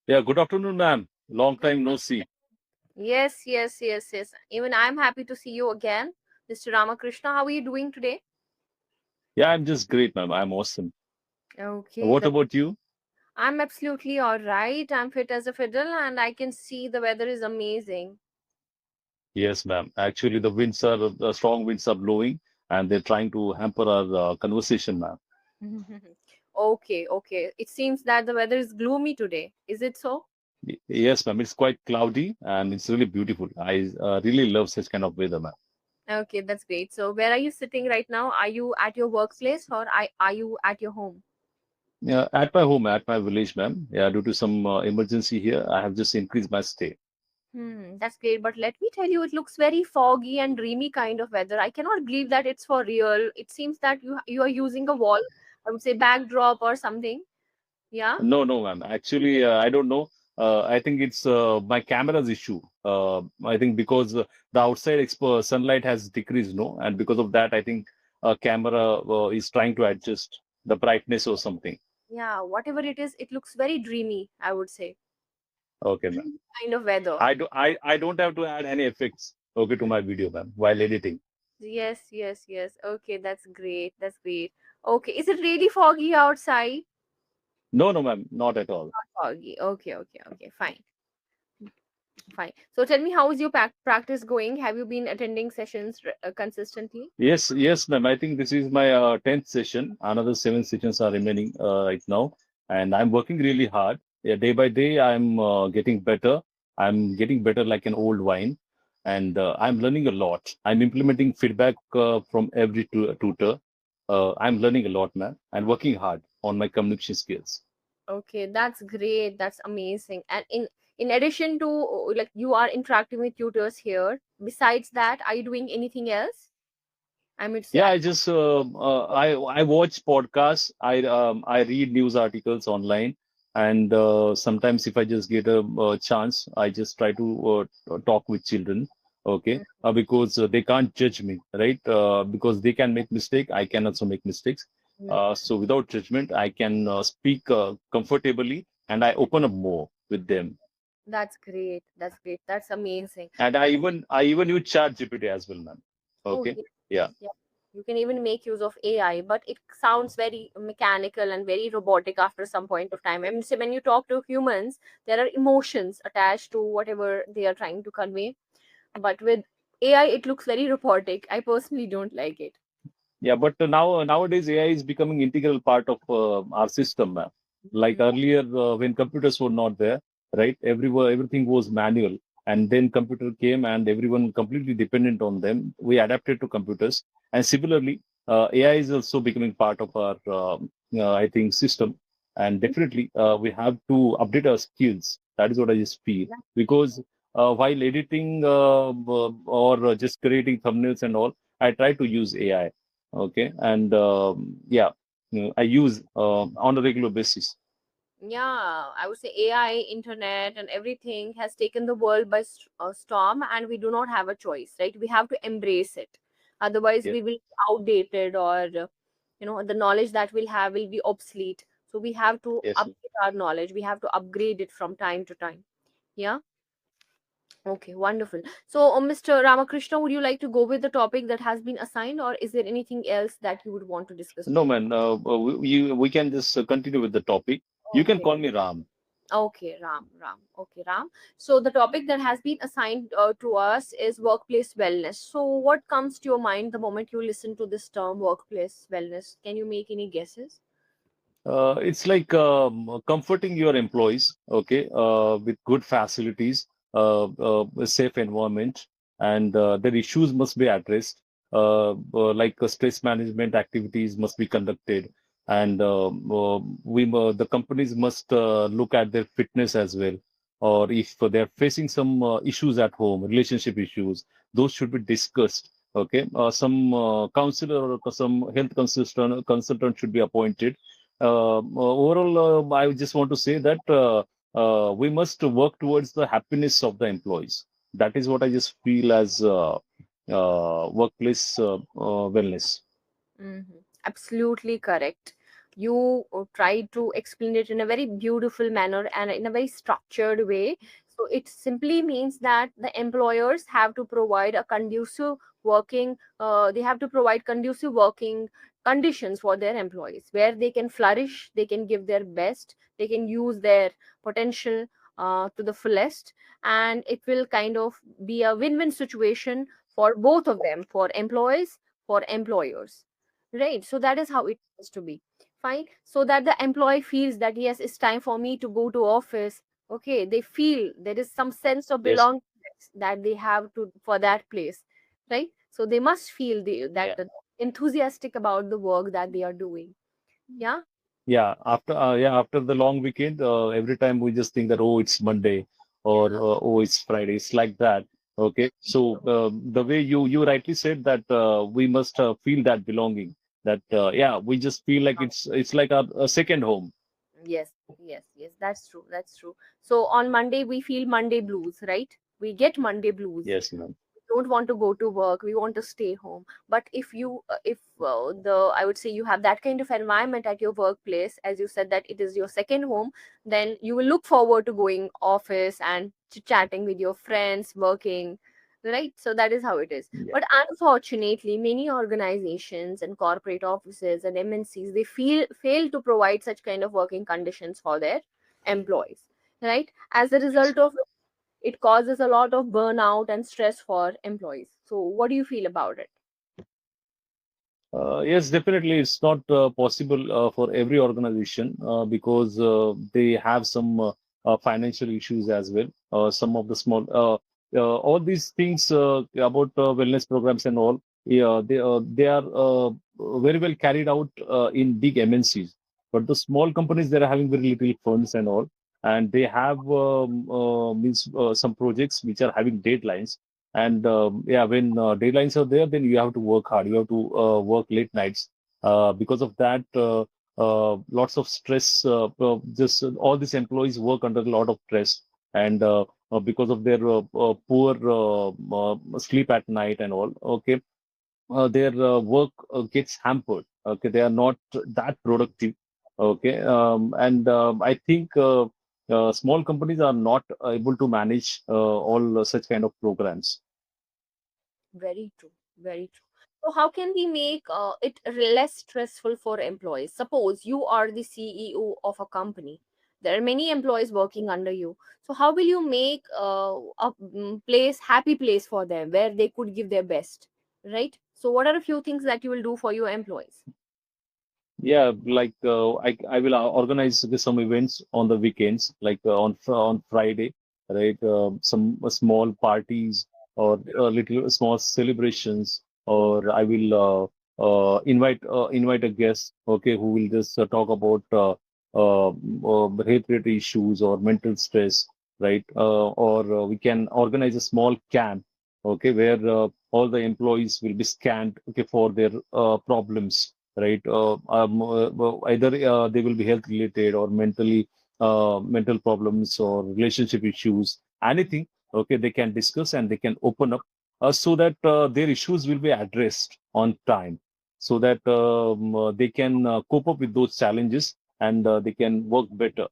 Yeah, good afternoon, ma'am. Long Good. time no see. Yes, yes, yes, yes. Even I'm happy to see you again, Mr. Ramakrishna. How are you doing today? Yeah, I'm just great, ma'am. I'm awesome. Okay, What that about you? I'm absolutely all right. I'm fit as a fiddle, and I can see the weather is amazing. Yes, ma'am. Actually, the strong winds are blowing, and they're trying to hamper our conversation, ma'am. Okay, okay. It seems that the weather is gloomy today. Is it so? Yes, ma'am. It's quite cloudy, and it's really beautiful. I really love such kind of weather, ma'am. Okay, that's great. So, where are you sitting right now? Are you at your workplace or are you at your home? Yeah, at my home, at my village, ma'am. Yeah, due to some emergency here, I have just increased my stay. That's great. But let me tell you, it looks very foggy and dreamy kind of weather. I cannot believe that it's for real. It seems that you are using a wall, I would say backdrop or something. Yeah. No, no, ma'am. Actually, I don't know. I think it's my camera's issue. I think because the outside expo sunlight has decreased, no, and because of that, I think camera is trying to adjust the brightness or something. Yeah. Whatever it is, it looks very dreamy, I would say. Okay, ma'am. Dreamy kind of weather. I don't have to add any effects, okay, to my video, ma'am, while editing. Yes, yes, yes. Okay, that's great. That's great. Okay. Is it really foggy outside? No, no, ma'am, not at all. Not foggy. Okay, okay, okay. Fine. Fine. So tell me, how is your practice going? Have you been attending sessions consistently? Yes, yes, ma'am. I think this is my 10th session. Another seven sessions are remaining right now, and I'm working really hard. Yeah, day by day, I'm getting better. I'm getting better like an old wine, and I'm learning a lot. I'm implementing feedback from every tutor. I'm learning a lot, man, and working hard on my communication skills. Okay, that's great. That's amazing. And in addition to like you are interacting with tutors here, besides that, are you doing anything else? I mean, Yeah, I just I watch podcasts. I read news articles online, and sometimes if I just get a chance, I just try to talk with children. Okay, because they can't judge me, right? Because they can make mistake, I can also make mistakes. Mhm. So without judgment, I can speak comfortably, and I open up more with them. That's great. That's great. That's amazing. And I even use Chat GPT as well, man. Oh, Okay, yes, yeah. yeah. You can even make use of AI, but it sounds very mechanical and very robotic after some point of time. I mean, so when you talk to humans, there are emotions attached to whatever they are trying to convey. But with AI, it looks very robotic. I personally don't like it. Yeah, but nowadays AI is becoming integral part of our system. Like Mhm. earlier, when computers were not there, right? Everything was manual, and then computer came, and everyone completely dependent on them. We adapted to computers, and similarly, AI is also becoming part of our, I think, system. And definitely, we have to update our skills. That is what I just feel because while editing or just creating thumbnails and all, I try to use AI. Okay, and yeah, I use on a regular basis. Yeah, I would say AI, internet, and everything has taken the world by storm, and we do not have a choice, right? We have to embrace it. Otherwise, Yeah. we will be outdated, or the knowledge that we'll have will be obsolete. So we have to Yes. update our knowledge. We have to upgrade it from time to time. Yeah. Okay, wonderful. So, Mr. Ramakrishna, would you like to go with the topic that has been assigned, or is there anything else that you would want to discuss No, further? man. We can just continue with the topic. You can Okay. call me Ram. Okay, Ram, Ram. Okay, Ram. So the topic that has been assigned to us is workplace wellness. So what comes to your mind the moment you listen to this term workplace wellness? Can you make any guesses? It's like comforting your employees, okay, with good facilities, a safe environment, and their issues must be addressed. Like stress management activities must be conducted, and the companies must look at their fitness as well. Or if they're facing some issues at home, relationship issues, those should be discussed. Okay, some counselor or some health consultant should be appointed. Overall, I just want to say that we must work towards the happiness of the employees. That is what I just feel as workplace wellness. Absolutely correct. You tried to explain it in a very beautiful manner and in a very structured way. So it simply means that the employers have to provide a conducive working, they have to provide conducive working conditions for their employees, where they can flourish, they can give their best, they can use their potential to the fullest, and it will kind of be a win-win situation for both of them, for employees, for employers, right? So that is how it has to be. Fine, so that the employee feels that yes, it's time for me to go to office. Okay, they feel there is some sense of Yes. belongingness that they have to for that place, right? So they must feel that Yeah. enthusiastic about the work that they are doing. Yeah. Yeah, after the long weekend, every time we just think that, oh, it's Monday, or oh, it's Friday. It's like that. Okay. So the way you rightly said that we must feel that belonging. That yeah, we just feel like it's like a second home. Yes, yes, that's true, that's true. So on Monday we feel Monday blues, right? We get Monday blues. Yes, ma'am. Don't want to go to work, we want to stay home. But if you if the I would say you have that kind of environment at your workplace, as you said that it is your second home, then you will look forward to going office and chatting with your friends, working, right? So that is how it is. Yeah. But unfortunately many organizations and corporate offices and MNCs, they fail to provide such kind of working conditions for their employees, right? As a result of it causes a lot of burnout and stress for employees. So what do you feel about it? Yes, definitely. It's not possible for every organization because they have some financial issues as well. Some of the small, all these things about wellness programs and all, yeah, they are very well carried out in big MNCs. But the small companies, they're having very little funds and all, and they have means some projects which are having deadlines. And yeah, when deadlines are there, then you have to work hard. You have to work late nights. Because of that, lots of stress. Just all these employees work under a lot of stress, and because of their poor sleep at night and all. Okay, their work gets hampered. Okay, they are not that productive. Okay, and I think small companies are not able to manage all such kind of programs. Very true. Very true. So how can we make it less stressful for employees? Suppose you are the CEO of a company. There are many employees working under you. So how will you make a place happy place for them where they could give their best, right? So what are a few things that you will do for your employees? Yeah, like I will organize some events on the weekends, like on Friday, right? Some small parties or little small celebrations, or I will invite a guest, okay, who will just talk about health related issues or mental stress, right? Or we can organize a small camp, okay, where all the employees will be scanned, okay, for their problems, right? Either they will be health related or mental problems or relationship issues, anything. Okay, they can discuss and they can open up so that their issues will be addressed on time, so that they can cope up with those challenges and they can work better.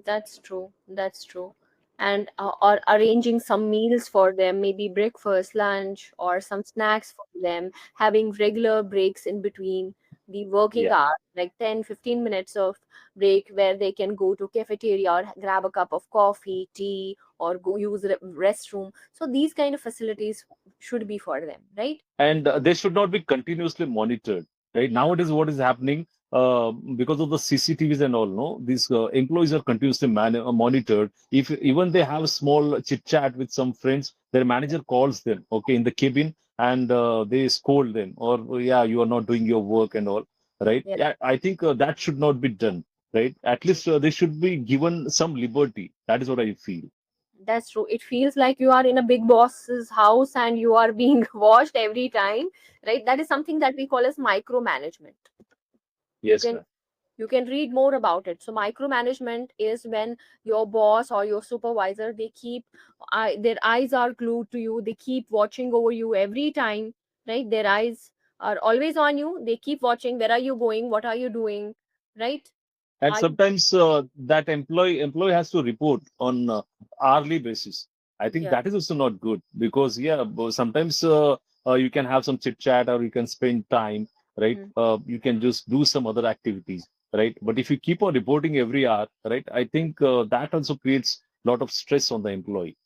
That's true. That's true. And or arranging some meals for them, maybe breakfast, lunch, or some snacks for them, having regular breaks in between the working Yeah. hours, like 10, 15 minutes of break where they can go to cafeteria or grab a cup of coffee, tea, or go use the restroom. So these kind of facilities should be for them, right? And they should not be continuously monitored, right? Yeah. Nowadays what is happening, because of the CCTVs and all, no, these employees are continuously monitored. If even they have a small chit chat with some friends, their manager calls them, okay, in the cabin, and they scold them, or yeah, you are not doing your work and all, right? Yeah. Yeah, I think that should not be done, right? At least they should be given some liberty. That is what I feel. That's true. It feels like you are in a big boss's house and you are being watched every time, right? That is something that we call as micromanagement. You Yes, can ma'am. you can read more about it. So micromanagement is when your boss or your supervisor, they keep their eyes are glued to you. They keep watching over you every time, right? Their eyes are always on you. They keep watching. Where are you going? What are you doing? Right? And Are you? sometimes that employee has to report on hourly basis. I think Yeah. that is also not good because yeah, sometimes you can have some chit chat or you can spend time, right? Hmm. You can just do some other activities, right? But if you keep on reporting every hour, right, I think that also creates a lot of stress on the employee.